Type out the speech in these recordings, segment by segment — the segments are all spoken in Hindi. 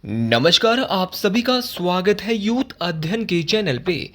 नमस्कार, आप सभी का स्वागत है यूथ अध्ययन के चैनल पे।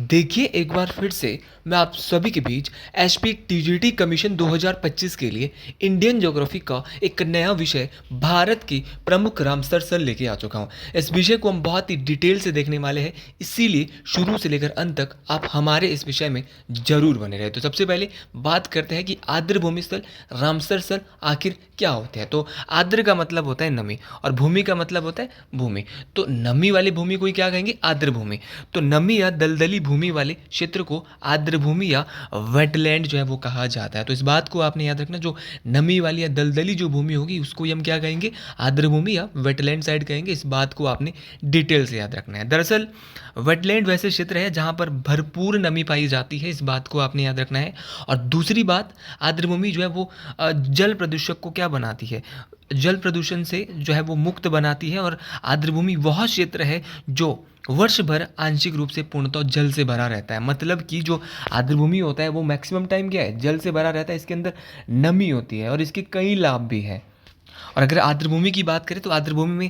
देखिए एक बार फिर से मैं आप सभी के बीच एचपी टीजीटी कमीशन 2025 के लिए इंडियन ज्योग्राफी का एक नया विषय भारत की प्रमुख रामसर सल लेके आ चुका हूँ। इस विषय को हम बहुत ही डिटेल से देखने वाले हैं, इसीलिए शुरू से लेकर अंत तक आप हमारे इस विषय में जरूर बने रहे। तो सबसे पहले बात करते हैं कि आर्द्र भूमि स्थल रामसर सल आखिर क्या होते हैं। तो आर्द्र का मतलब होता है नमी और भूमि का मतलब होता है भूमि। तो नमी वाली भूमि को ही क्या कहेंगे? आर्द्र भूमि। तो नमी या दलदली भूमि वाले क्षेत्र को आर्द्र भूमि या वेटलैंड जो है वो कहा जाता है। तो इस बात को आपने याद रखना, जो नमी वाली या दलदली जो भूमि होगी उसको हम क्या कहेंगे? आर्द्र भूमि या वेटलैंड साइड कहेंगे। इस बात को आपने डिटेल से याद रखना है। दरअसल वेटलैंड वैसे क्षेत्र है जहाँ पर भरपूर नमी पाई जाती है, इस बात को आपने याद रखना है। और दूसरी बात, आर्द्र भूमि जो है वो जल प्रदूषक को क्या बनाती है? जल प्रदूषण से जो है वो मुक्त बनाती है। और आर्द्र भूमि वह क्षेत्र है जो वर्ष भर आंशिक रूप से पूर्णतः जल से भरा रहता है। मतलब कि जो आर्द्र भूमि होता है वो मैक्सिमम टाइम क्या है? जल से भरा रहता है। इसके अंदर नमी होती है और इसके कई लाभ भी हैं। और अगर आर्द्र भूमि की बात करें तो आर्द्र भूमि में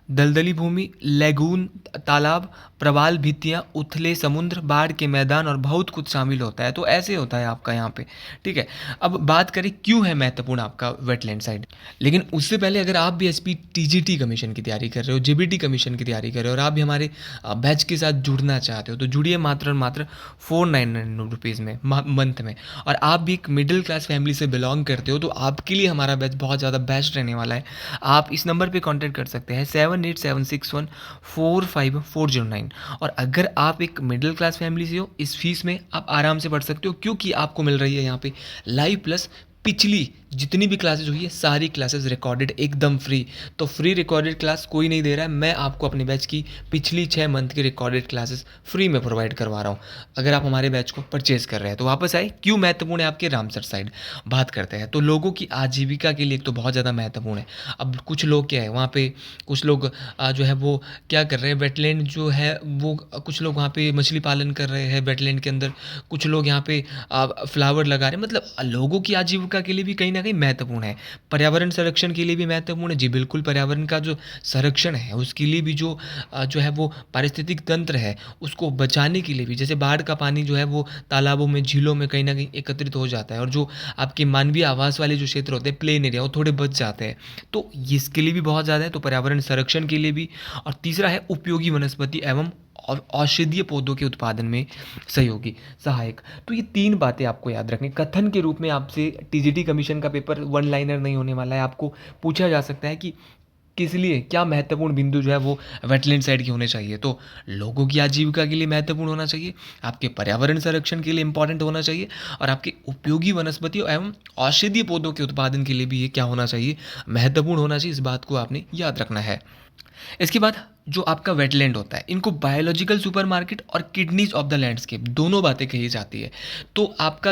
दलदली भूमि, लैगून, तालाब, प्रवाल भित्तियाँ, उथले समुद्र, बाढ़ के मैदान और बहुत कुछ शामिल होता है। तो ऐसे होता है आपका यहाँ पे, ठीक है। अब बात करें क्यों है महत्वपूर्ण आपका वेटलैंड साइड। लेकिन उससे पहले अगर आप भी एसपी टीजीटी कमीशन की तैयारी कर रहे हो, जेबीटी कमीशन की तैयारी कर रहे हो और आप भी हमारे बैच के साथ जुड़ना चाहते हो तो जुड़िए मात्र और मात्र 499 रुपीज़ में मंथ में। और आप भी एक मिडिल क्लास फैमिली से बिलोंग करते हो तो आपके लिए हमारा बैच बहुत ज़्यादा बेस्ट रहने वाला है। आप इस नंबर पे कांटेक्ट कर सकते हैं 7876145409। और अगर आप एक मिडिल क्लास फैमिली से हो, इस फीस में आप आराम से पढ़ सकते हो, क्योंकि आपको मिल रही है यहाँ पे लाइव प्लस पिछली जितनी भी क्लासेज हुई है सारी क्लासेस रिकॉर्डेड एकदम फ्री। तो फ्री रिकॉर्डेड क्लास कोई नहीं दे रहा है, मैं आपको अपने बैच की पिछली 6 मंथ की रिकॉर्डेड क्लासेस फ्री में प्रोवाइड करवा रहा हूँ अगर आप हमारे बैच को परचेज कर रहे हैं। तो वापस आए, क्यों महत्वपूर्ण है आपके रामसर साइड बात करते हैं। तो लोगों की आजीविका के लिए तो बहुत ज़्यादा महत्वपूर्ण है। अब कुछ लोग क्या है वहाँ पे, कुछ लोग जो है वो क्या कर रहे हैं, वेटलैंड जो है वो कुछ लोग वहाँ पे मछली पालन कर रहे हैं वेटलैंड के अंदर, कुछ लोग यहाँ पे फ्लावर लगा रहे हैं। मतलब लोगों की आजीविका के लिए भी कहीं ना कहीं महत्वपूर्ण है। पर्यावरण संरक्षण के लिए भी महत्वपूर्ण है जी, बिल्कुल। पर्यावरण का जो संरक्षण है उसके लिए भी जो है वो पारिस्थितिक तंत्र है उसको बचाने के लिए भी, जैसे बाढ़ का पानी जो है वो तालाबों में, झीलों में कहीं ना कहीं एकत्रित हो जाता है और जो आपके मानवीय आवास वाले जो क्षेत्र होते हैं, प्लेन एरिया, वो थोड़े बच जाते हैं। तो इसके लिए भी बहुत ज़्यादा है, तो पर्यावरण संरक्षण के लिए भी। और तीसरा है उपयोगी वनस्पति एवं और औषधीय पौधों के उत्पादन में सहयोगी सहायक। तो ये 3 बातें आपको याद रखनी। कथन के रूप में आपसे टीजीटी कमीशन का पेपर वन लाइनर नहीं होने वाला है। आपको पूछा जा सकता है कि किस लिए, क्या महत्वपूर्ण बिंदु जो है वो वेटलैंड साइड के होने चाहिए। तो लोगों की आजीविका के लिए महत्वपूर्ण होना चाहिए, आपके पर्यावरण संरक्षण के लिए इंपॉर्टेंट होना चाहिए, और आपके उपयोगी वनस्पतियों एवं औषधीय पौधों के उत्पादन के लिए भी ये क्या होना चाहिए? महत्वपूर्ण होना चाहिए। इस बात को आपने याद रखना है। इसके बाद जो आपका वेटलैंड होता है, इनको बायोलॉजिकल सुपरमार्केट और किडनीज ऑफ द लैंडस्केप दोनों बातें कही जाती है। तो आपका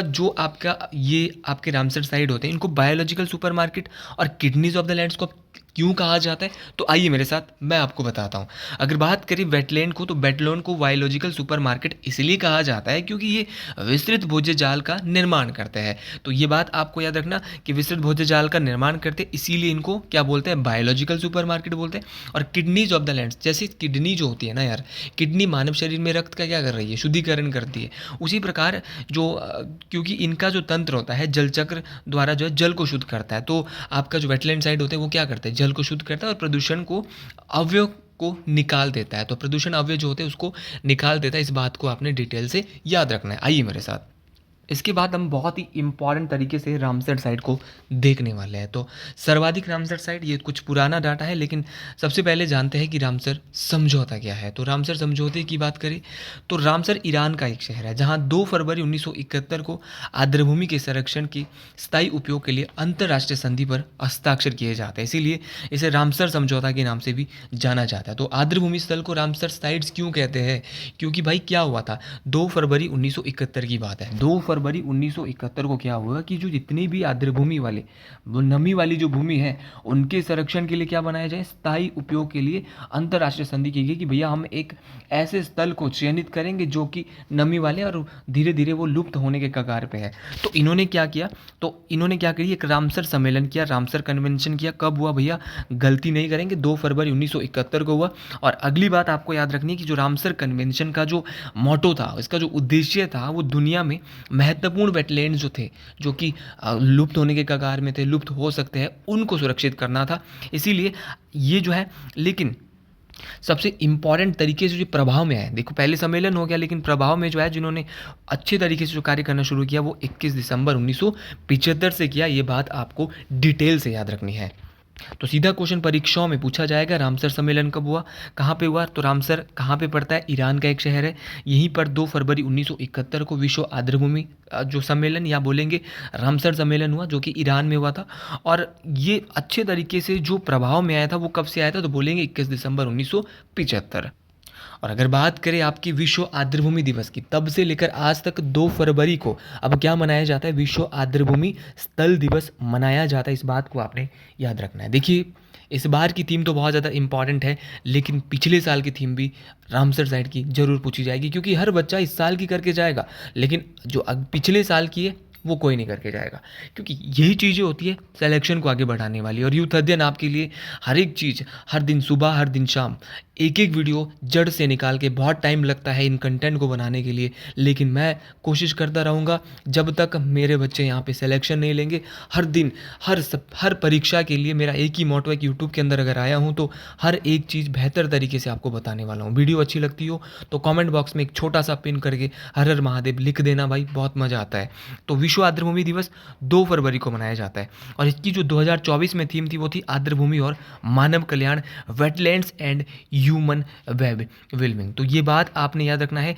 ये आपके रामसर साइड होते हैं, इनको बायोलॉजिकल सुपरमार्केट और किडनीज ऑफ द लैंडस्केप क्यों कहा जाता है? तो आइए मेरे साथ, मैं आपको बताता हूँ। अगर बात करें वेटलैंड को, तो वेटलैंड को बायोलॉजिकल सुपरमार्केट इसलिए कहा जाता है क्योंकि ये विस्तृत भोज्य जाल का निर्माण करते हैं। तो ये बात आपको याद रखना कि विस्तृत भोज्य जाल का निर्माण करते हैं, इसीलिए इनको क्या बोलते हैं? बायोलॉजिकल सुपरमार्केट बोलते हैं। और किडनीज ऑफ द लैंड्स, जैसे किडनी जो होती है ना यार, किडनी मानव शरीर में रक्त का क्या कर रही है? शुद्धिकरण करती है। उसी प्रकार क्योंकि इनका जो तंत्र होता है जलचक्र द्वारा जो है जल को शुद्ध करता है, तो आपका जो वेटलैंड साइड होते हैं वो क्या करते हैं? जल को शुद्ध करता है और प्रदूषण को, अवयव को निकाल देता है। तो प्रदूषण अवयव जो होते हैं उसको निकाल देता है। इस बात को आपने डिटेल से याद रखना है। आइए मेरे साथ, इसके बाद हम बहुत ही इंपॉर्टेंट तरीके से रामसर साइट को देखने वाले हैं। तो सर्वाधिक रामसर साइट, ये कुछ पुराना डाटा है, लेकिन सबसे पहले जानते हैं कि रामसर समझौता क्या है। तो रामसर समझौते की बात करें तो रामसर ईरान का एक शहर है जहां 2 फरवरी 1971 को आर्द्रभूमि के संरक्षण की स्थायी उपयोग के लिए अंतर्राष्ट्रीय संधि पर हस्ताक्षर किए जाते हैं, इसीलिए इसे रामसर समझौता के नाम से भी जाना जाता है। तो आर्द्रभूमि स्थल को रामसर साइट्स क्यों कहते हैं? क्योंकि भाई क्या हुआ था, 2 फरवरी 1971 की बात है। 2 फरवरी 1971 को क्या हुआ कि जो जितनी भी आर्द्रभूमि वाले, वो नमी वाली जो भूमि है, उनके संरक्षण के लिए क्या बनाया जाए, स्थायी उपयोग के लिए अंतर्राष्ट्रीय संधि की गई कि भैया हम एक ऐसे स्थल को चयनित करेंगे जो कि नमी वाले और धीरे धीरे वो लुप्त होने के कगार पे है। तो इन्होंने क्या किया, तो इन्होंने क्या करी, एक रामसर सम्मेलन किया, रामसर कन्वेंशन किया। कब हुआ भैया, गलती नहीं करेंगे, 2 फरवरी 1971 को हुआ। और अगली बात आपको याद रखनी है कि जो रामसर कन्वेंशन का जो मोटो था, इसका जो उद्देश्य था, वो दुनिया में महत्वपूर्ण वेटलैंड जो थे, जो कि लुप्त होने के कगार में थे, लुप्त हो सकते हैं, उनको सुरक्षित करना था। इसीलिए ये जो है, लेकिन सबसे इम्पॉर्टेंट तरीके से जो प्रभाव में आए, देखो पहले सम्मेलन हो गया, लेकिन प्रभाव में जो है जिन्होंने अच्छे तरीके से जो कार्य करना शुरू किया वो 21 दिसंबर 1975 से किया। ये बात आपको डिटेल से याद रखनी है। तो सीधा क्वेश्चन परीक्षाओं में पूछा जाएगा, रामसर सम्मेलन कब हुआ, कहाँ पे हुआ, तो रामसर कहाँ पे पड़ता है, ईरान का एक शहर है। यहीं पर 2 फरवरी 1971 को विश्व आर्द्रभूमि जो सम्मेलन या बोलेंगे रामसर सम्मेलन हुआ, जो कि ईरान में हुआ था। और ये अच्छे तरीके से जो प्रभाव में आया था वो कब से आया था, तो बोलेंगे 21 दिसंबर 1975। और अगर बात करें आपकी विश्व आर्द्रभूमि दिवस की, तब से लेकर आज तक 2 फरवरी को अब क्या मनाया जाता है, विश्व आर्द्रभूमि स्थल दिवस मनाया जाता है। इस बात को आपने याद रखना है। देखिए इस बार की थीम तो बहुत ज़्यादा इंपॉर्टेंट है, लेकिन पिछले साल की थीम भी रामसर साइड की जरूर पूछी जाएगी, क्योंकि हर बच्चा इस साल की करके जाएगा, लेकिन जो पिछले साल की है वो कोई नहीं करके जाएगा, क्योंकि यही चीज़ें होती है सिलेक्शन को आगे बढ़ाने वाली। और यूथ अध्ययन आपके लिए हर एक चीज़, हर दिन सुबह हर दिन शाम एक एक वीडियो जड़ से निकाल के, बहुत टाइम लगता है इन कंटेंट को बनाने के लिए, लेकिन मैं कोशिश करता रहूँगा जब तक मेरे बच्चे यहाँ पे सिलेक्शन नहीं लेंगे। हर दिन हर परीक्षा के लिए मेरा एक ही मोटो है कि यूट्यूब के अंदर अगर आया हूँ तो हर एक चीज़ बेहतर तरीके से आपको बताने वाला हूँ। वीडियो अच्छी लगती हो तो कमेंट बॉक्स में एक छोटा सा पिन करके हर हर महादेव लिख देना भाई, बहुत मज़ा आता है। तो विश्व आर्द्रभूमि दिवस 2 फरवरी को मनाया जाता है, और इसकी जो 2024 में थीम थी वो थी आर्द्रभूमि और मानव कल्याण, वेटलैंड्स एंड ह्यूमन वेलबिंग। तो ये बात आपने याद रखना है।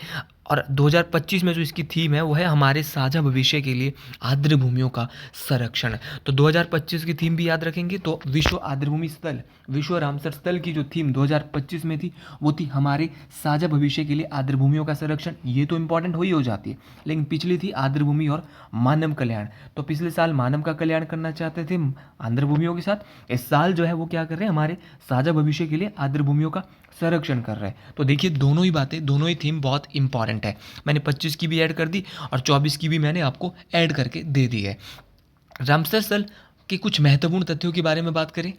और 2025 में जो इसकी थीम है वो है हमारे साझा भविष्य के लिए आर्द्रभूमियों का संरक्षण। तो 2025 की थीम भी याद रखेंगे, तो विश्व आर्द्रभूमि स्थल, विश्व रामसर स्थल की जो थीम 2025 में थी वो थी हमारे साझा भविष्य के लिए आर्द्रभूमियों का संरक्षण। ये तो इंपॉर्टेंट हो ही हो जाती है, लेकिन पिछली थी आर्द्रभूमि और मानव कल्याण। तो पिछले साल मानव का कल्याण करना चाहते थे आर्द्रभूमियों के साथ, इस साल जो है वो क्या कर रहे हैं, हमारे साझा भविष्य के लिए आर्द्रभूमियों का संरक्षण कर रहे हैं। तो देखिए दोनों ही बातें, दोनों ही थीम बहुत इंपॉर्टेंट है। मैंने 25 की भी ऐड कर दी और 24 की भी मैंने आपको ऐड करके दे दी है। रामसर स्थल के कुछ महत्वपूर्ण तथ्यों के बारे में बात करें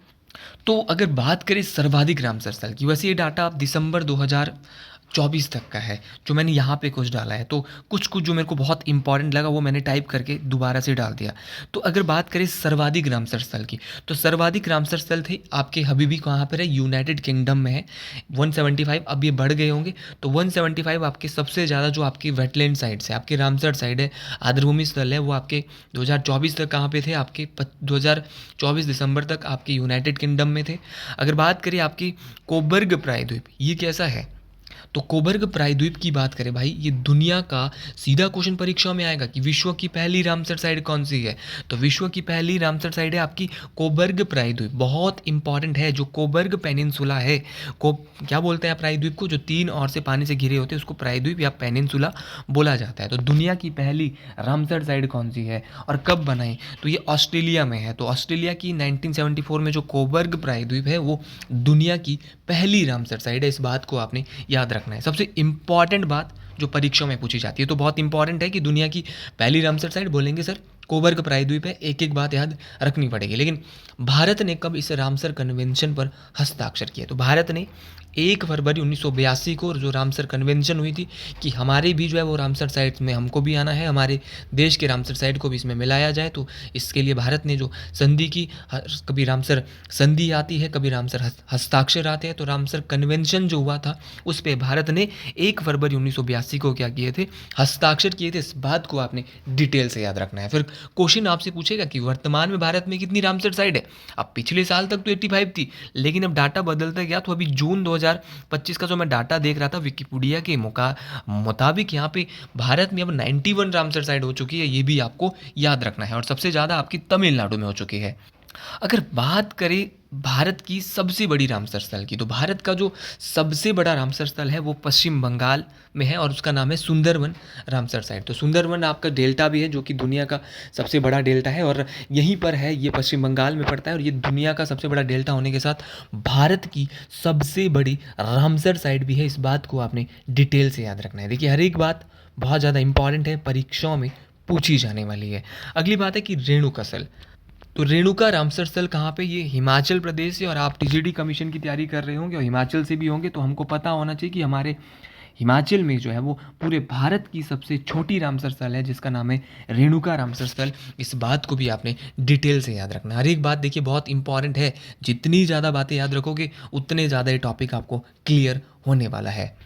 तो अगर बात करें सर्वाधिक रामसर स्थल की, वैसे ये डाटा आप दिसंबर 2024 तक का है, जो मैंने यहाँ पे कुछ डाला है। तो कुछ जो मेरे को बहुत इंपॉर्टेंट लगा वो मैंने टाइप करके दोबारा से डाल दिया। तो अगर बात करें सर्वाधिक रामसर स्थल की, तो सर्वाधिक रामसर स्थल थे आपके हबीबी कहाँ पर है, यूनाइटेड किंगडम में है 175। अब ये बढ़ गए होंगे, तो 175 आपके सबसे ज़्यादा जो आपकी वेटलैंड साइड से आपके रामसर साइड है, आर्द्रभूमि स्थल है, वो आपके 2024 तक कहाँ पे थे, आपके 2024 दिसंबर तक आपके यूनाइटेड किंगडम में थे। अगर बात करें आपकी कोबर्ग प्रायद्वीप, ये कैसा है, तो कोबर्ग प्रायद्वीप की बात करें भाई, ये दुनिया का, सीधा क्वेश्चन परीक्षा में आएगा कि विश्व की पहली रामसर साइट कौन सी है, तो विश्व की पहली रामसर साइट है आपकी कोबर्ग प्रायद्वीप। बहुत इंपॉर्टेंट है, जो कोबर्ग पेनिनसुला है, को क्या बोलते हैं प्रायद्वीप को, जो 3 ओर से पानी से घिरे होते हैं उसको प्रायद्वीप या पेनिनसुला बोला जाता है। तो दुनिया की पहली रामसर साइट कौन सी है और कब बनाई, तो ये ऑस्ट्रेलिया में है। तो ऑस्ट्रेलिया की 1974 में जो कोबर्ग प्रायद्वीप है वो दुनिया की पहली रामसर साइट है। इस बात को आपने याद रखना है। सबसे इंपॉर्टेंट बात जो परीक्षा में पूछी जाती है, तो बहुत इंपॉर्टेंट है कि दुनिया की पहली रामसर साइट बोलेंगे सर कोबर्ग प्रायद्वीप है, एक एक बात याद रखनी पड़ेगी। लेकिन भारत ने कब इस रामसर कन्वेंशन पर हस्ताक्षर किया, तो भारत ने 1 फरवरी 1982 को जो रामसर कन्वेंशन हुई थी कि हमारे भी जो है वो रामसर साइट में हमको भी आना है, हमारे देश के रामसर साइट को भी इसमें मिलाया जाए। तो इसके लिए भारत ने जो संधि की, कभी रामसर संधि आती है, कभी रामसर हस्ताक्षर आते हैं, तो रामसर कन्वेंशन जो हुआ था उस पर भारत ने 1 फरवरी 1982 को क्या किए थे, हस्ताक्षर किए थे। इस बात को आपने डिटेल से याद रखना है। फिर क्वेश्चन आपसे पूछेगा कि वर्तमान में भारत में कितनी रामसर साइट है। अब पिछले साल तक तो 85 थी, लेकिन अब डाटा बदलता गया, तो अभी जून 2025 का जो मैं डाटा देख रहा था विकिपीडिया के मुताबिक यहाँ पे भारत में अब 91 रामसर साइट हो चुकी है। ये भी आपको याद रखना है, और सबसे ज़्यादा आपकी तमिलनाडु में हो चुकी है। अगर बात करें भारत की सबसे बड़ी रामसर स्थल की, तो भारत का जो सबसे बड़ा रामसर स्थल है वो पश्चिम बंगाल में है और उसका नाम है सुंदरवन रामसर साइट। तो सुंदरवन आपका डेल्टा भी है जो कि दुनिया का सबसे बड़ा डेल्टा है और यहीं पर है, ये पश्चिम बंगाल में पड़ता है और ये दुनिया का सबसे बड़ा डेल्टा होने के साथ भारत की सबसे बड़ी रामसर साइट भी है। इस बात को आपने डिटेल से याद रखना है। देखिए हर एक बात बहुत ज़्यादा इंपॉर्टेंट है, परीक्षाओं में पूछी जाने वाली है। अगली बात है कि रेणुकासल। तो रेणुका रामसर स्थल कहाँ पे, ये हिमाचल प्रदेश से, और आप टीजीडी कमीशन की तैयारी कर रहे होंगे और हिमाचल से भी होंगे तो हमको पता होना चाहिए कि हमारे हिमाचल में जो है वो पूरे भारत की सबसे छोटी रामसर स्थल है जिसका नाम है रेणुका रामसर स्थल। इस बात को भी आपने डिटेल से याद रखना है। हर एक बात देखिए बहुत इंपॉर्टेंट है, जितनी ज़्यादा बातें याद रखोगे उतने ज़्यादा ये टॉपिक आपको क्लियर होने वाला है।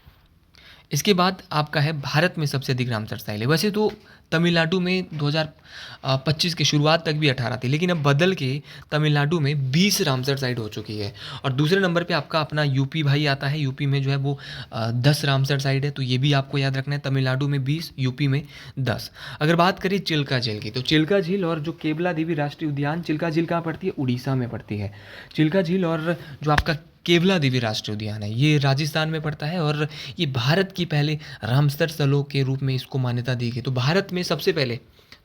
इसके बाद आपका है भारत में सबसे अधिक रामसर साइट है। वैसे तो तमिलनाडु में 2025 के शुरुआत तक भी 18 थी, लेकिन अब बदल के तमिलनाडु में 20 रामसर साइट हो चुकी है। और दूसरे नंबर पे आपका अपना यूपी भाई आता है। यूपी में जो है वो 10 रामसर साइट है, तो ये भी आपको याद रखना है। तमिलनाडु में 20, यूपी में 10। अगर बात करें चिल्का झील की, तो चिल्का झील और जो केवला देवी राष्ट्रीय उद्यान, चिल्का झील कहाँ पड़ती है, उड़ीसा में पड़ती है। चिल्का झील और जो आपका केवला देवी राष्ट्रीय उद्यान है ये राजस्थान में पड़ता है और ये भारत की पहले रामसर स्थलों के रूप में इसको मान्यता दी गई। तो भारत में सबसे पहले,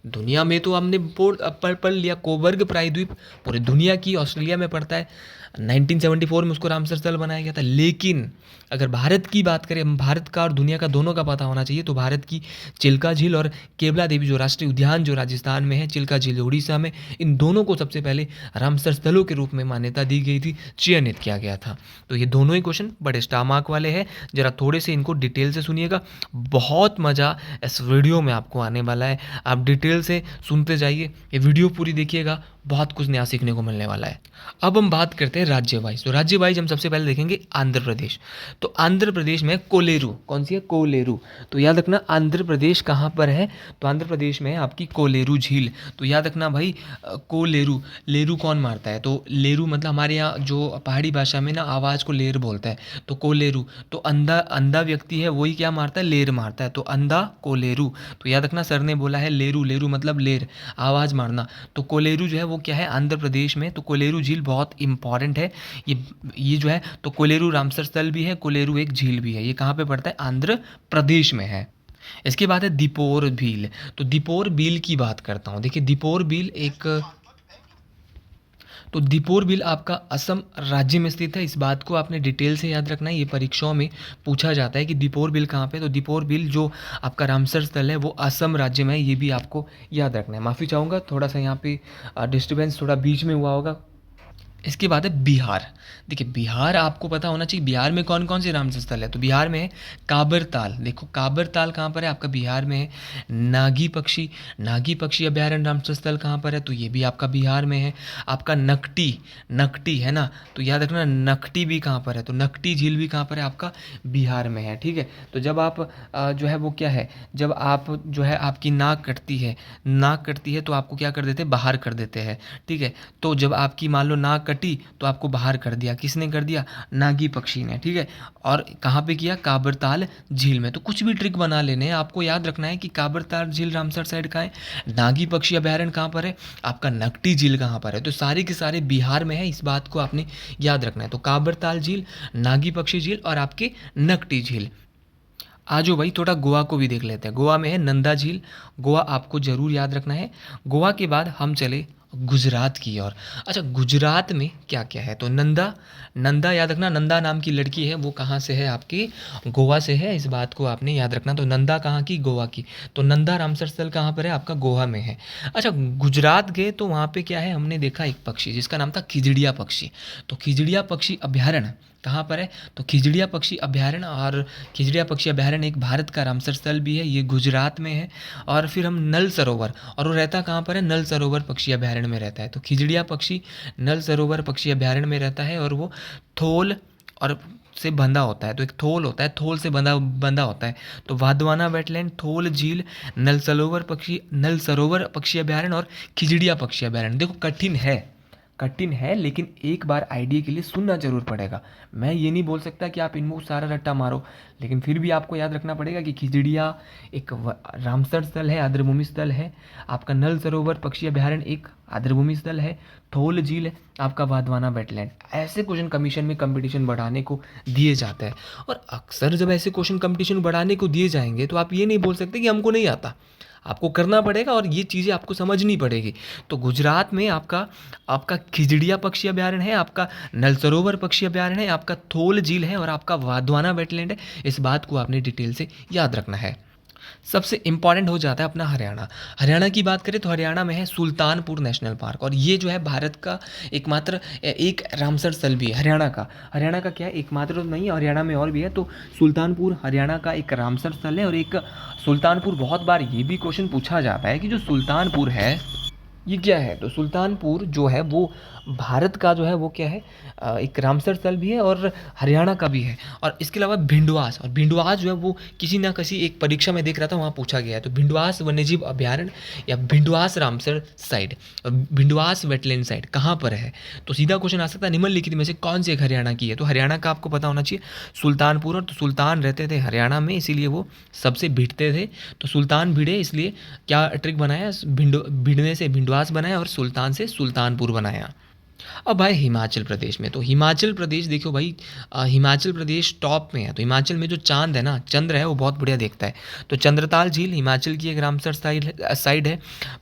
दुनिया में तो हमने पढ़ लिया कोबर्ग प्रायद्वीप पूरी दुनिया की ऑस्ट्रेलिया में पड़ता है। 1974 में उसको रामसर स्थल बनाया गया था। लेकिन अगर भारत की बात करें, हम भारत का और दुनिया का दोनों का पता होना चाहिए, तो भारत की चिल्का झील और केवला देवी जो राष्ट्रीय उद्यान जो राजस्थान में है, चिल्का झील उड़ीसा में, इन दोनों को सबसे पहले रामसर स्थलों के रूप में मान्यता दी गई थी, चयनित किया गया था। तो ये दोनों ही क्वेश्चन बड़े स्टार मार्क वाले हैं, जरा थोड़े से इनको डिटेल से सुनिएगा। बहुत मज़ा इस वीडियो में आपको आने वाला है, आप डिटेल से सुनते जाइए, ये वीडियो पूरी देखिएगा, बहुत कुछ नया सीखने को मिलने वाला है। अब हम बात करते हैं राज्य वाइज। तो राज्य वाइज हम सबसे पहले देखेंगे आंध्र प्रदेश। तो आंध्र प्रदेश में कोलेरू, कौन सी है, कोलेरू। तो याद रखना आंध्र प्रदेश कहाँ पर है, तो आंध्र प्रदेश में है आपकी कोलेरू झील। तो याद रखना भाई कोलेरू, लेरू कौन मारता है, तो लेरू मतलब हमारे यहाँ जो पहाड़ी भाषा में ना आवाज़ को लेर बोलता है, तो कोलेरू। तो अंधा अंधा व्यक्ति है वही क्या मारता है, लेर मारता है, तो अंधा कोलेरू। तो याद रखना सर ने बोला है लेरू, लेरू मतलब लेर, आवाज़ मारना। तो कोलेरू जो है वो क्या है, आंध्र प्रदेश में। तो कोलेरू झील बहुत इंपॉर्टेंट है। ये जो है तो कोलेरू रामसर स्थल भी है, कोलेरू एक झील भी है। ये कहाँ पे पड़ता है, आंध्र प्रदेश में है। इसके बाद है दीपोर झील। तो दीपोर बिल की बात करता हूँ। देखिए दीपोर बिल एक, तो दीपोर बिल आपका असम राज्य में स्थित है। इस बात को आपने डिटेल से याद रखना है, ये परीक्षाओं में पूछा जाता है कि दीपोर बिल कहाँ पे। तो दीपोर बिल जो आपका रामसर स्थल है वो असम राज्य में है, ये भी आपको याद रखना है। माफ़ी चाहूँगा थोड़ा सा यहाँ पे डिस्टर्बेंस थोड़ा बीच में हुआ होगा। इसके बाद है बिहार। देखिए बिहार आपको पता होना चाहिए, बिहार में कौन कौन से रामसर स्थल है। तो बिहार में है काबर ताल। देखो काबर ताल कहाँ पर है, आपका बिहार में है। नागी पक्षी, नागी पक्षी अभयारण्य रामसर स्थल कहाँ पर है, तो ये भी आपका बिहार में है। आपका नकटी, नकटी है ना, तो याद रखना नकटी भी कहाँ पर है, तो नकटी झील भी कहाँ पर है, आपका बिहार में है। ठीक है, तो जब आप जो है वो क्या है, जब आप जो है आपकी नाक कटती है, नाक कटती है तो आपको क्या कर देते हैं, बाहर कर देते हैं। ठीक है, तो जब आपकी मान लो नाक कटी तो आपको बाहर कर दिया, किसने कर दिया, नागी पक्षी ने। ठीक है, और कहाँ पे किया, काबरताल झील में। तो कुछ भी ट्रिक बना लेने हैं, आपको याद रखना है कि काबरताल झील रामसर साइड कहाँ है, नागी पक्षी अभयारण्य कहाँ पर है, आपका नकटी झील कहाँ पर है, तो सारे के सारे बिहार में है। इस बात को आपने याद रखना है। तो काबरताल झील, नागी पक्षी झील और आपके नकटी झील। आजो भाई थोड़ा गोवा को भी देख लेते हैं। गोवा में है नंदा झील, गोवा आपको जरूर याद रखना है। गोवा के बाद हम चले गुजरात की ओर। अच्छा गुजरात में क्या क्या है, तो नंदा, नंदा याद रखना, नंदा नाम की लड़की है वो कहाँ से है, आपकी गोवा से है। इस बात को आपने याद रखना। तो नंदा कहाँ की, गोवा की। तो नंदा रामसर स्थल कहाँ पर है, आपका गोवा में है। अच्छा गुजरात गए तो वहाँ पे क्या है, हमने देखा एक पक्षी जिसका नाम था खिजड़िया पक्षी। तो खिजड़िया पक्षी अभयारण्य कहाँ पर है, तो खिजड़िया पक्षी अभयारण्य, और खिजड़िया पक्षी अभयारण्य एक भारत का रामसर स्थल भी है, ये गुजरात में है। और फिर हम नल सरोवर, और वो रहता कहाँ पर है, नल सरोवर पक्षी अभयारण्य में रहता है। तो खिजड़िया पक्षी नल सरोवर पक्षी अभयारण्य में रहता है और वो थोल और से बंधा होता है। तो एक थोल होता है, थोल से बंधा बंधा होता है। तो वाधवाना वेटलैंड, थोल झील, नल सरोवर पक्षी अभयारण्य और खिजड़िया पक्षी अभयारण्य। देखो कठिन है, कठिन है, लेकिन एक बार आइडिया के लिए सुनना ज़रूर पड़ेगा। मैं ये नहीं बोल सकता कि आप इनको सारा रट्टा मारो, लेकिन फिर भी आपको याद रखना पड़ेगा कि खिजड़िया एक रामसर स्थल है, आर्द्रभूमि स्थल है। आपका नल सरोवर पक्षी अभयारण्य एक आर्द्रभूमि स्थल है। थोल झील है आपका वाधवाना वेटलैंड। ऐसे क्वेश्चन कमीशन में कंपटीशन बढ़ाने को दिए जाता है, और अक्सर जब ऐसे क्वेश्चन कंपटीशन बढ़ाने को दिए जाएंगे तो आप ये नहीं बोल सकते कि हमको नहीं आता, आपको करना पड़ेगा और ये चीज़ें आपको समझनी पड़ेगी। तो गुजरात में आपका आपका खिजड़िया पक्षी अभयारण्य है, आपका नल सरोवर पक्षी अभयारण्य है, आपका थोल झील है और आपका वाधवाना वेटलैंड है। इस बात को आपने डिटेल से याद रखना है। सबसे इम्पॉर्टेंट हो जाता है अपना हरियाणा। हरियाणा की बात करें तो हरियाणा में है सुल्तानपुर नेशनल पार्क, और ये जो है भारत का एकमात्र एक रामसर स्थल भी है हरियाणा का। हरियाणा का क्या है, एकमात्र तो नहीं है, हरियाणा में और भी है। तो सुल्तानपुर हरियाणा का एक रामसर स्थल है। और एक सुल्तानपुर, बहुत बार ये भी क्वेश्चन पूछा जाता है कि जो सुल्तानपुर है ये क्या है। तो सुल्तानपुर जो है वो भारत का जो है वो क्या है, एक रामसर स्थल भी है और हरियाणा का भी है। और इसके अलावा भिंडवास, और भिंडवास जो है वो किसी ना किसी एक परीक्षा में देख रहा था, वहाँ पूछा गया है। तो भिंडवास वन्यजीव अभयारण्य या Bhindawas Ramsar side, Bhindawas wetland side कहाँ पर है। तो सीधा क्वेश्चन आ सकता है निम्नलिखित में से कौन सी एक हरियाणा की है। तो हरियाणा का आपको पता होना चाहिए सुल्तानपुर। और तो सुल्तान रहते थे हरियाणा में, इसीलिए वो सबसे भिड़ते थे। तो सुल्तान भिड़े, इसलिए क्या ट्रिक बनाया, भिड़ने से भिंडवास बनाया और सुल्तान से सुल्तानपुर बनाया। अब भाई हिमाचल प्रदेश में, तो हिमाचल प्रदेश देखो भाई, हिमाचल प्रदेश टॉप में है। तो हिमाचल में जो चांद है ना, चंद्र है, वो बहुत बढ़िया देखता है। तो चंद्रताल झील हिमाचल की एक रामसर साइड है।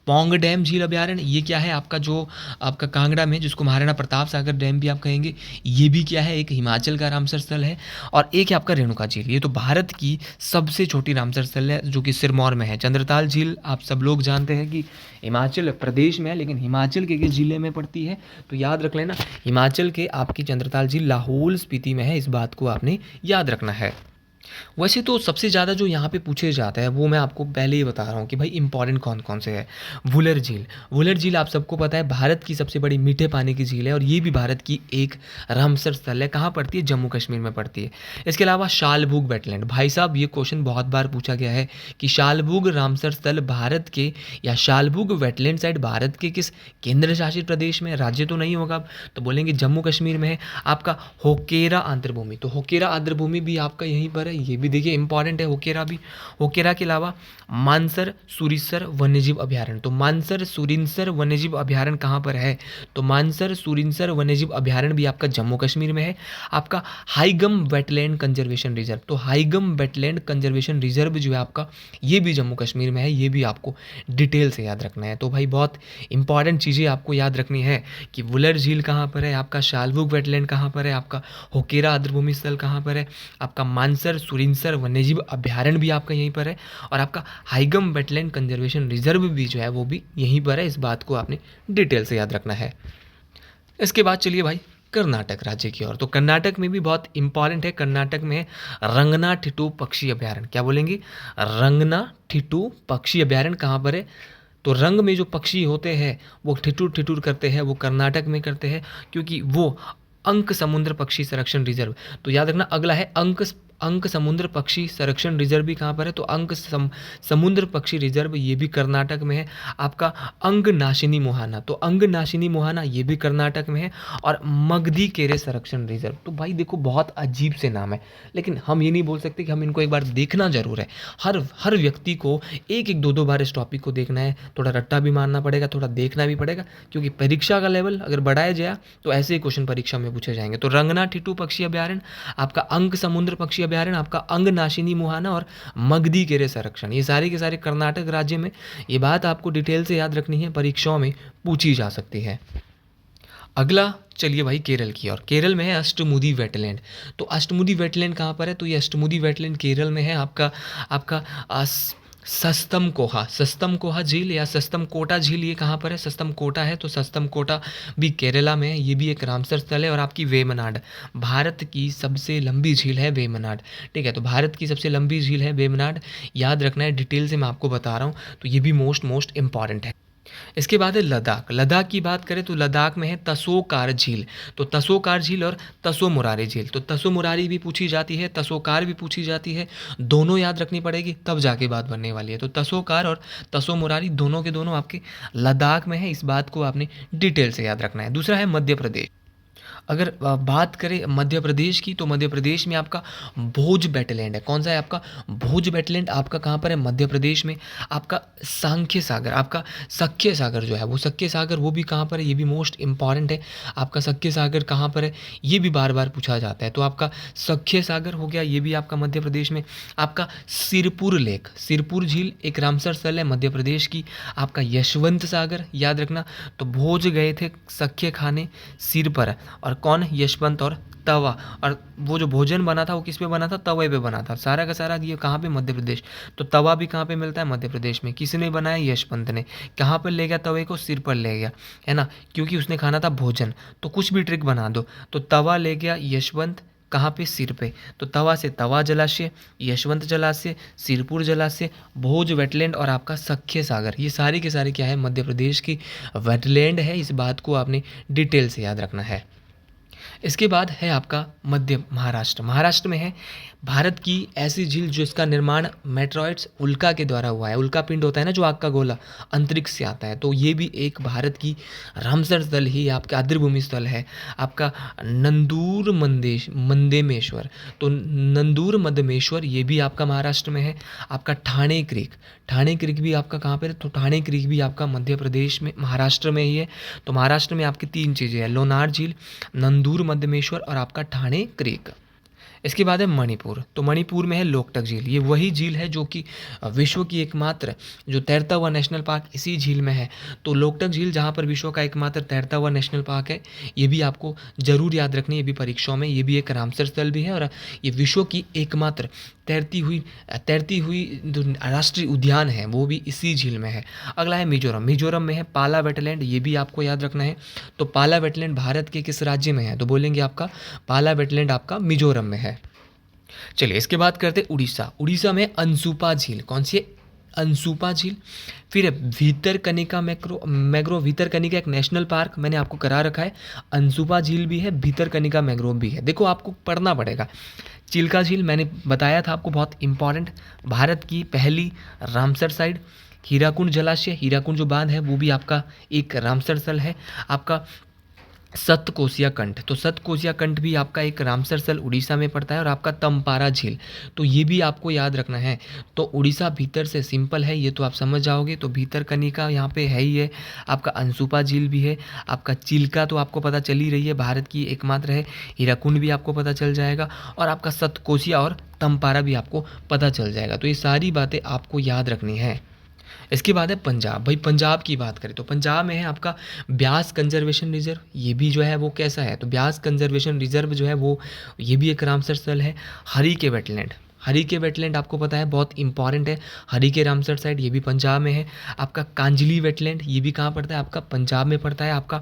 पौंग डैम झील अभयारण्य, ये क्या है आपका, जो आपका कांगड़ा में, जिसको महाराणा प्रताप सागर डैम भी आप कहेंगे, ये भी क्या है, एक हिमाचल का रामसर स्थल है। और एक है आपका रेणुका झील, ये तो भारत की सबसे छोटी रामसर स्थल है, जो कि सिरमौर में है। चंद्रताल झील आप सब लोग जानते हैं कि हिमाचल प्रदेश में है, लेकिन हिमाचल के किस जिले में पड़ती है, तो याद रख लेना, हिमाचल के आपकी चंद्रताल झील लाहौल स्पीति में है। इस बात को आपने याद रखना है। वैसे तो सबसे ज़्यादा जो यहाँ पे पूछे जाता है वो मैं आपको पहले ही बता रहा हूँ कि भाई इंपॉर्टेंट कौन कौन से है। वुलर झील, वुलर झील आप सबको पता है भारत की सबसे बड़ी मीठे पानी की झील है, और ये भी भारत की एक रामसर स्थल है। कहाँ पड़ती है, जम्मू कश्मीर में पड़ती है। इसके अलावा शालबुग वेटलैंड, भाई साहब ये क्वेश्चन बहुत बार पूछा गया है कि शालबुग रामसर स्थल भारत के, या शालबुग वेटलैंड साइड भारत के किस केंद्र शासित प्रदेश में, राज्य तो नहीं होगा, तो बोलेंगे जम्मू कश्मीर में है। आपका होकेरा आर्द्रभूमि, तो होकेरा आर्द्रभूमि भी आपका यहीं पर है, ये भी देखिए इंपॉर्टेंट है होकेरा भी। होकेरा के अलावा मानसर सुरिसर वन्यजीव अभयारण्य, तो मानसर सुरिनसर वन्यजीव अभयारण्य कहाँ पर है, तो मानसर सुरिनसर वन्यजीव अभयारण्य भी आपका जम्मू कश्मीर में है। आपका हाईगम वेटलैंड कंजर्वेशन रिजर्व, तो हाईगम वेटलैंड कंजर्वेशन रिजर्व जो है आपका, ये भी जम्मू कश्मीर में है। ये भी आपको डिटेल से याद रखना है। तो भाई बहुत इंपॉर्टेंट चीज़ें आपको याद रखनी है कि वुलर झील कहाँ पर है, आपका शालबुग वेटलैंड कहाँ पर है, आपका होकेरा आर्द्रभूमि स्थल कहाँ पर है, आपका मानसर सुरिनसर वन्यजीव अभयारण्य भी आपका यहीं पर है, और आपका हाईगम वेटलैंड कंजर्वेशन रिजर्व भी जो है वो भी यहीं पर है। इस बात को आपने डिटेल से याद रखना है। इसके बाद चलिए भाई कर्नाटक राज्य की ओर। तो कर्नाटक में भी बहुत इंपॉर्टेंट है। कर्नाटक में रंगनाथिट्टू पक्षी अभयारण्य, क्या बोलेंगे, रंगनाथिट्टू पक्षी अभयारण्य कहाँ पर है, तो रंग में जो पक्षी होते हैं वो ठिठुर ठिठुर करते हैं, वो कर्नाटक में करते हैं, क्योंकि वो अंक समुद्र पक्षी संरक्षण रिजर्व। तो याद रखना, अगला है अंक समुद्र पक्षी संरक्षण रिजर्व भी कहाँ पर है, तो समुद्र पक्षी रिजर्व ये भी कर्नाटक में है। आपका अंग नाशिनी मोहाना, तो अंग नाशिनी मोहाना ये भी कर्नाटक में है। और मगधी केरे संरक्षण रिजर्व, तो भाई देखो बहुत अजीब से नाम है, लेकिन हम ये नहीं बोल सकते कि हम इनको एक बार देखना जरूर है। हर व्यक्ति को एक एक दो बार इस टॉपिक को देखना है, थोड़ा रट्टा भी मारना पड़ेगा, थोड़ा देखना भी पड़ेगा, क्योंकि परीक्षा का लेवल अगर बढ़ाया जाए तो ऐसे ही क्वेश्चन परीक्षा में पूछे जाएंगे। तो रंगनाथिट्टू पक्षी अभयारण्य, आपका अंक समुद्र पक्षी अभयारण्य, आपका अंग नाशिनी मुहाना और मगधी केरे संरक्षण, ये सारे के सारे कर्नाटक राज्य में। ये बात आपको डिटेल से याद रखनी है, परीक्षाओं में पूछी जा सकती है। अगला चलिए भाई केरल की ओर। केरल में है अष्टमुदी वेटलैंड। तो अष्टमुदी वेटलैंड कहाँ पर है, तो ये अष्टमुदी वेटलैंड केरल में है। आपका सस्तम कोहा झील या सस्तम कोटा झील, ये कहाँ पर है, सस्तम कोटा है। तो सस्तम कोटा भी केरला में है, ये भी एक रामसर स्थल है। और आपकी वेमनाड, भारत की सबसे लंबी झील है वेमनाड, ठीक है। तो भारत की सबसे लंबी झील है वेमनाड, याद रखना है, डिटेल से मैं आपको बता रहा हूँ। तो ये भी मोस्ट इंपॉर्टेंट है। इसके बाद है लद्दाख। लद्दाख की बात करें तो लद्दाख में है तसोकार झील। तो तसोकार झील और तसो मुरारी झील, तो तसो मुरारी भी पूछी जाती है, तसोकार भी पूछी जाती है, दोनों याद रखनी पड़ेगी तब जाके बात बनने वाली है। तो तसोकार और तसो मुरारी दोनों के दोनों आपके लद्दाख में है, इस बात को आपने डिटेल से याद रखना है। दूसरा है मध्य प्रदेश। अगर बात करें मध्य प्रदेश की, तो मध्य प्रदेश में आपका भोज बेटलैंड है। कौन सा है आपका भोज बेटलैंड? आपका कहाँ पर है? मध्य प्रदेश में। आपका सांख्य सागर, आपका सख्य सागर जो है वो सख्य सागर वो भी कहाँ पर है? ये भी मोस्ट इंपॉर्टेंट है। आपका सख्य सागर कहाँ पर है? ये भी बार बार पूछा जाता है। तो आपका सख्य सागर हो गया, ये भी आपका मध्य प्रदेश में। आपका सिरपुर लेक, सिरपुर झील एक रामसर स्थल है मध्य प्रदेश की। आपका यशवंत सागर याद रखना। तो भोज गए थे सख्य खाने सिर पर, और कौन? यशवंत और तवा। और वो जो भोजन बना था वो किस पे बना था? तवे पे बना था। सारा का सारा ये कहाँ पे? मध्य प्रदेश। तो तवा भी कहाँ पे मिलता है? मध्य प्रदेश में। किसने बनाया? यशवंत ने। कहाँ पर ले गया तवे को? सिर पर ले गया, है ना, क्योंकि उसने खाना था भोजन। तो कुछ भी ट्रिक बना दो। तो तवा ले गया यशवंत, कहाँ पे? सिर पे। तो तवा से तवा जलाशय, यशवंत जलाशय, सिरपुर जलाशय, भोज वेटलैंड और आपका सख्य सागर, ये सारी के सारे क्या है? मध्य प्रदेश की वेटलैंड है। इस बात को आपने डिटेल से याद रखना है। इसके बाद है आपका मध्य महाराष्ट्र। महाराष्ट्र में है भारत की ऐसी झील जिसका निर्माण मेट्रॉइड्स उल्का के द्वारा हुआ है। उल्का पिंड होता है ना जो आग का गोला अंतरिक्ष से आता है, तो ये भी एक भारत की रामसर स्थल ही आपका आर्द्रभूमि स्थल है। आपका नंदूर मंदेमेश्वर, तो नंदूर मध्यमेश्वर ये भी आपका महाराष्ट्र में है। आपका ठाणे क्रीक, ठाणे क्रीक भी आपका कहाँ पर है? तो ठाणे क्रीक भी आपका मध्य प्रदेश में महाराष्ट्र में ही है। तो महाराष्ट्र में आपकी तीन चीज़ें हैं, लोनार झील, नंदूर मध्यमेश्वर और आपका ठाणे क्रीक। इसके बाद है मणिपुर। तो मणिपुर में है लोकटक झील। ये वही झील है जो कि विश्व की एकमात्र जो तैरता हुआ नेशनल पार्क इसी झील में है। तो लोकटक झील जहाँ पर विश्व का एकमात्र तैरता हुआ नेशनल पार्क है, ये भी आपको जरूर याद रखनी है, ये भी परीक्षाओं में। ये भी एक रामसर स्थल भी है और ये विश्व की एकमात्र तैरती हुई जो राष्ट्रीय उद्यान है वो भी इसी झील में है। अगला है मिजोरम। मिजोरम में है पाला वेटलैंड, ये भी आपको याद रखना है। तो पाला वेटलैंड भारत के किस राज्य में है? तो बोलेंगे आपका पाला वेटलैंड आपका मिजोरम में है। चलिए इसके बाद करते हैं उड़ीसा। उड़ीसा में अनसुपा झील। कौन सी है? अनसुपा झील। फिर है भीतरकनिका मैग्रोव। भीतरकनिका एक नेशनल पार्क मैंने आपको करा रखा है। अनसुपा झील भी है, भीतरकनिका मैग्रोव भी है। देखो आपको पढ़ना पड़ेगा। चिल्का झील मैंने बताया था आपको, बहुत इंपॉर्टेंट, भारत की पहली रामसर साइट। हीराकुंड जलाशय, हीराकुंड जो बांध है वो भी आपका एक रामसर स्थल है। आपका सतकोसिया कंठ, तो सतकोसिया कंठ भी आपका एक रामसर स्थल उड़ीसा में पड़ता है। और आपका तमपारा झील, तो ये भी आपको याद रखना है। तो उड़ीसा भीतर से सिंपल है, ये तो आप समझ जाओगे। तो भीतरकनिका यहाँ पे है ही है। आपका अनसुपा झील भी है। आपका चिल्का तो आपको पता चल ही रही है, भारत की एकमात्र है। हीराकुंड भी आपको पता चल जाएगा और आपका सतकोसिया और तमपारा भी आपको पता चल जाएगा। तो ये सारी बातें आपको याद रखनी है। इसके बाद है पंजाब। भाई पंजाब की बात करें तो पंजाब में है आपका ब्यास कंजर्वेशन रिजर्व। ये भी जो है वो कैसा है? तो ब्यास कंजर्वेशन रिजर्व जो है वो ये भी एक रामसर स्थल है। हरी के वेटलैंड, हरी के वेटलैंड आपको पता है बहुत इंपॉर्टेंट है। हरी के रामसर साइड ये भी पंजाब में है। आपका कांजली वेटलैंड ये भी कहाँ पड़ता है? आपका पंजाब में पड़ता है। आपका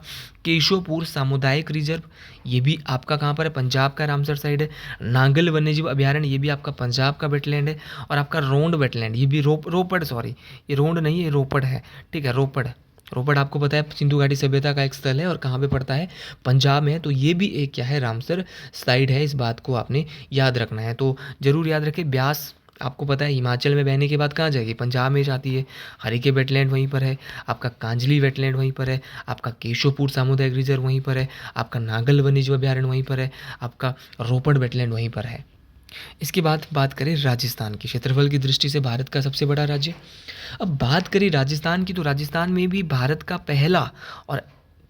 केशोपुर सामुदायिक रिजर्व ये भी आपका कहाँ पर है? पंजाब का रामसर साइड है। नांगल वन्यजीव अभयारण्य ये भी आपका पंजाब का वेटलैंड है। और आपका रोंड वेटलैंड ये भी रोपड़, सॉरी ये रोंड नहीं है, ये रोपड़ है, ठीक है, रोपड़। रोपड़ आपको पता है सिंधु घाटी सभ्यता का एक स्थल है और कहाँ पे पड़ता है? पंजाब में है। तो ये भी एक क्या है? रामसर साइड है। इस बात को आपने याद रखना है। तो जरूर याद रखें, ब्यास आपको पता है हिमाचल में बहने के बाद कहाँ जाएगी? पंजाब में जाती है। हरी के वेटलैंड वहीं पर है। आपका कांजली वेटलैंड वहीं पर है। आपका केशोपुर सामुदायिक रिजर्व वहीं पर है। आपका नागल वन्यजीव अभयारण्य वहीं पर है। आपका रोपड़ वेटलैंड वहीं पर है। इसके बाद बात करें राजस्थान की। क्षेत्रफल की दृष्टि से भारत का सबसे बड़ा राज्य। अब बात करें राजस्थान की, तो राजस्थान में भी भारत का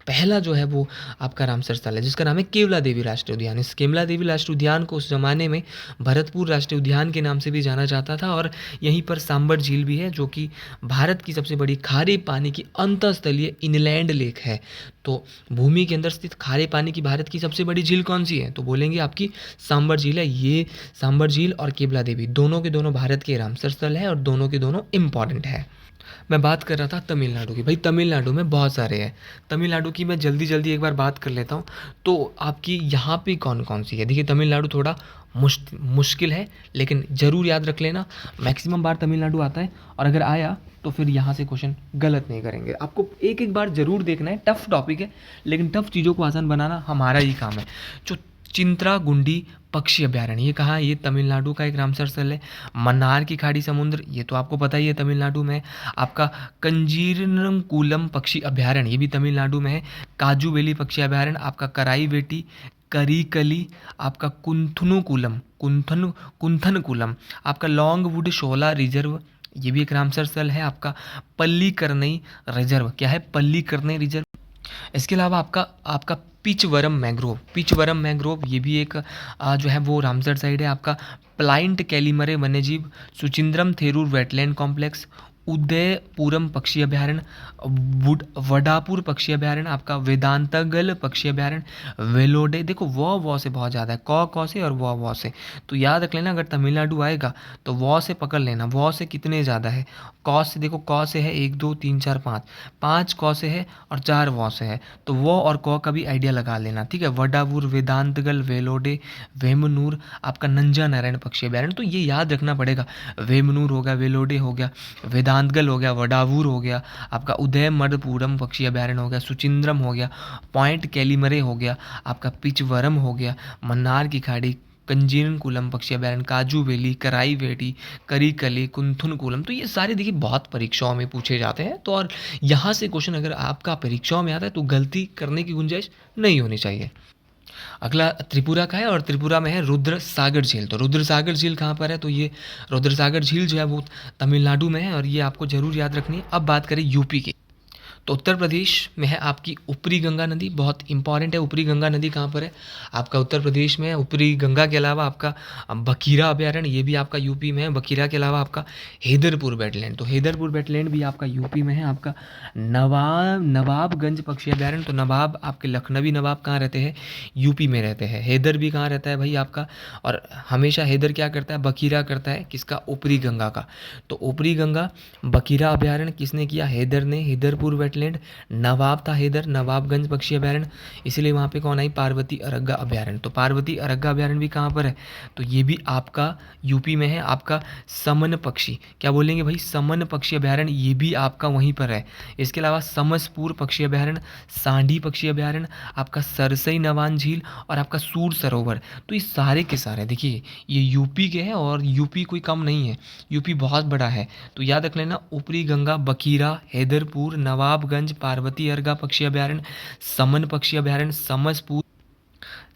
पहला जो है वो आपका रामसर स्थल है जिसका नाम है केवला देवी राष्ट्रीय उद्यान। इस केवला देवी राष्ट्रीय उद्यान को उस ज़माने में भरतपुर राष्ट्रीय उद्यान के नाम से भी जाना जाता था। और यहीं पर सांबर झील भी है जो कि भारत की सबसे बड़ी खारे पानी की अंतःस्थलीय इनलैंड लेक है। तो भूमि के अंदर स्थित खारे पानी की भारत की सबसे बड़ी झील कौन सी है? तो बोलेंगे आपकी सांबर झील है। ये सांबर झील और केवला देवी दोनों के दोनों भारत के रामसर स्थल है और दोनों के दोनों इम्पॉर्टेंट है। मैं बात कर रहा था तमिलनाडु की। भाई तमिलनाडु में बहुत सारे हैं। तमिलनाडु की मैं जल्दी-जल्दी एक बार बात कर लेता हूँ। तो आपकी यहाँ पे कौन-कौन सी है? देखिए तमिलनाडु थोड़ा मुश्किल है, लेकिन ज़रूर याद रख लेना, मैक्सिमम बार तमिलनाडु आता है और अगर आया तो फिर यहाँ से क्वेश्चन गलत नहीं करेंगे। आपको एक-एक बार ज़रूर देखना है, टफ़ टॉपिक है, लेकिन टफ़ चीज़ों को आसान बनाना हमारा ही काम है। जो चिंतरागुंडी पक्षी अभयारण्य, ये कहाँ है? ये तमिलनाडु का एक रामसर स्थल है। मन्नार की खाड़ी समुद्र, ये तो आपको पता ही है तमिलनाडु में है। आपका कंजीरनकुलम पक्षी अभयारण्य, ये भी तमिलनाडु में है। काजूवेली पक्षी अभयारण्य, आपका कराईवेटी, करिकली, आपका कुंथनकुलम, आपका लॉन्गवुड शोला रिजर्व, ये भी एक रामसर स्थल है। आपका पल्लीकरनई रिजर्व, क्या है? पल्लीकरनई रिजर्व। इसके अलावा आपका आपका पिचवरम मैंग्रोव, ये भी एक जो है वो रामसर साइड है। आपका प्लाइंट कैलिमरे वन्यजीव, सुचिंद्रम थेरूर वेटलैंड कॉम्प्लेक्स, उदयपुरम पक्षी अभयारण्य, वडापुर पक्षी अभयारण्य, आपका वेदांतगल पक्षी अभयारण्य, वेलोडे। देखो वॉ से बहुत ज़्यादा है, कॉ से और वॉ से, तो याद रख लेना अगर तमिलनाडु आएगा तो वॉ से पकड़ लेना। वॉ से कितने ज़्यादा है? कॉ से, देखो कॉ से है 1 2 3 4 5, 5 कॉ से है और 4 वॉ से है, तो वॉ और कॉ का भी आइडिया लगा लेना, ठीक है। वडापुर, वेदांतगल, वेलोडे, वेमनूर, आपका नंजा नारायण पक्षी अभयारण्य, तो ये याद रखना पड़ेगा। वेमनूर हो गया, वेलोडे हो गया, वेदांतगल हो गया, वडावूर हो गया, आपका उदयमरपुरम पक्षी अभयारण्य हो गया, सुचिंद्रम हो गया, पॉइंट कैलिमरे हो गया, आपका पिचवरम हो गया, मन्नार की खाड़ी, कंजीरनकुलम पक्षी अभयारण्य, काजूवेली, कराईवेटी, करिकली, कुंथनकुलम, तो ये सारे देखिए बहुत परीक्षाओं में पूछे जाते हैं। तो और यहाँ से क्वेश्चन अगर आपका परीक्षाओं में आता है तो गलती करने की गुंजाइश नहीं होनी चाहिए। अगला त्रिपुरा का है और त्रिपुरा में है रुद्र सागर झील। तो रुद्र सागर झील कहाँ पर है? तो ये रुद्र सागर झील जो है वो तमिलनाडु में है और ये आपको ज़रूर याद रखनी है। अब बात करें यूपी की, तो उत्तर प्रदेश में है आपकी ऊपरी गंगा नदी, बहुत इंपॉर्टेंट है। ऊपरी गंगा नदी कहाँ पर है? आपका उत्तर प्रदेश में है। ऊपरी गंगा के अलावा आपका बखीरा अभयारण्य, ये भी आपका यूपी में है। बखीरा के अलावा आपका हैदरपुर वेटलैंड, तो हैदरपुर वेटलैंड भी आपका यूपी में है। आपका नवाबगंज पक्षी अभयारण्य, तो नवाब आपके लखनवी नवाब कहाँ रहते हैं? यूपी में रहते हैं। हैदर भी कहाँ रहता है भाई आपका? और हमेशा हैदर क्या करता है? बखीरा करता है, किसका? ऊपरी गंगा का। तो ऊपरी गंगा बखीरा अभयारण्य किसने किया? हैदर ने। हैदरपुर वेटलैंड, नवाब था हैदर, नवाबगंज पक्षी अभयारण्य, इसलिए वहाँ पे कौन आई? पार्वती अरग्गा अभयारण्य। तो पार्वती अरग्गा अभयारण्य भी कहाँ पर है? तो ये भी आपका यूपी में है। आपका समन पक्षी, क्या बोलेंगे भाई? समन पक्षी अभयारण्य, ये भी आपका वहीं पर है। इसके अलावा समसपुर पक्षी अभयारण्य, सांडी पक्षी अभयारण्य, आपका सरसई नवान झील और आपका सूर सरोवर। तो ये सारे के सारे देखिए ये यूपी के हैं और यूपी कोई कम नहीं है, यूपी बहुत बड़ा है। तो याद रख लेना, ऊपरी गंगा, बखीरा, हैदरपुर, नवाबगंज, पार्वती अरगा पक्षी अभयारण्य, समन पक्षी अभयारण्य, समसपुर,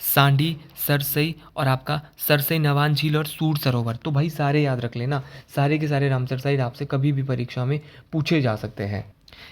सांडी, सरसई और आपका सरसई नवान झील और सूर सरोवर। तो भाई सारे याद रख लेना, सारे के सारे रामसर साइट आपसे कभी भी परीक्षा में पूछे जा सकते हैं।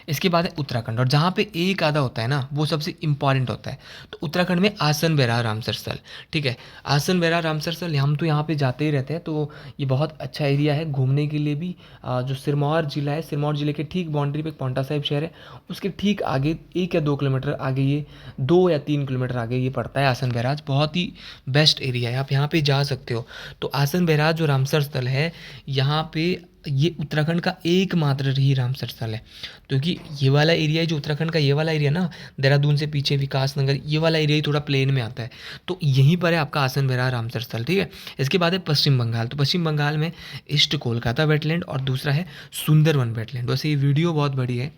इसके बाद है उत्तराखंड, और जहाँ पे एक आधा होता है ना वो सबसे इम्पॉर्टेंट होता है। तो उत्तराखंड में आसन बेरा रामसर स्थल, ठीक है। आसन बेरा रामसर स्थल हम तो यहाँ पे जाते ही रहते हैं, तो ये बहुत अच्छा एरिया है घूमने के लिए भी। जो सिरमौर जिला है, सिरमौर जिले के ठीक बाउंड्री पे एक पांवटा साहिब शहर है, उसके ठीक आगे 1 या 2 किलोमीटर आगे, ये 2 या 3 किलोमीटर आगे ये पड़ता है आसन बैराज। बहुत ही बेस्ट एरिया है, आप यहाँ पे जा सकते हो। तो आसन बैराज जो रामसर स्थल है, यहाँ पे ये उत्तराखंड का एकमात्र ही रामसर स्थल है, क्योंकि ये वाला एरिया है जो उत्तराखंड का, ये वाला एरिया ना देहरादून से पीछे विकासनगर, ये वाला एरिया ही थोड़ा प्लेन में आता है। तो यहीं पर है आपका आसन बेरा रामसर स्थल, ठीक है। इसके बाद है पश्चिम बंगाल। तो पश्चिम बंगाल में ईस्ट कोलकाता वेटलैंड और दूसरा है सुंदरवन वेटलैंड। वैसे ये वीडियो बहुत बड़ी है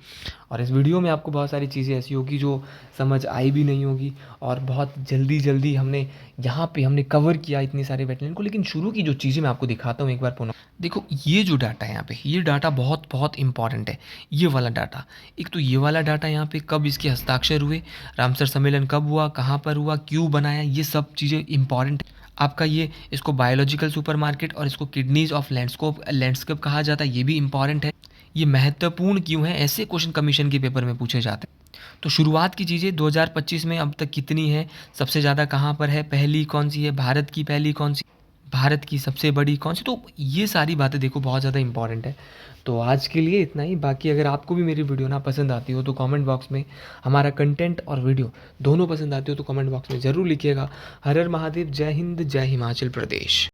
और इस वीडियो में आपको बहुत सारी चीज़ें ऐसी होगी जो समझ आई भी नहीं होगी, और बहुत जल्दी हमने यहाँ पे हमने कवर किया इतने सारे वेटलैंड को। लेकिन शुरू की जो चीज़ें मैं आपको दिखाता हूँ एक बार पुनः। देखो ये जो डाटा है यहाँ पे, ये डाटा बहुत बहुत इंपॉर्टेंट है। ये वाला डाटा, एक तो ये वाला डाटा यहाँ पे कब इसके हस्ताक्षर हुए, रामसर सम्मेलन कब हुआ, कहाँ पर हुआ, क्यों बनाया, ये सब चीज़ें इंपॉर्टेंट। आपका ये इसको बायोलॉजिकल सुपरमार्केट और इसको किडनीज ऑफ लैंडस्केप कहा जाता है, ये भी इंपॉर्टेंट है। ये महत्वपूर्ण क्यों है, ऐसे क्वेश्चन कमीशन के पेपर में पूछे जाते हैं। तो शुरुआत की चीज़ें 2025 में अब तक कितनी है, सबसे ज़्यादा कहाँ पर है, पहली कौन सी है, भारत की पहली कौन सी, भारत की सबसे बड़ी कौन सी। तो ये सारी बातें देखो बहुत ज़्यादा इंपॉर्टेंट है। तो आज के लिए इतना ही। बाकी अगर आपको भी मेरी वीडियो ना पसंद आती हो तो कमेंट बॉक्स में, हमारा कंटेंट और वीडियो दोनों पसंद आती हो तो कमेंट बॉक्स में ज़रूर लिखिएगा। हर हर महादेव, जय हिंद, जय हिमाचल प्रदेश।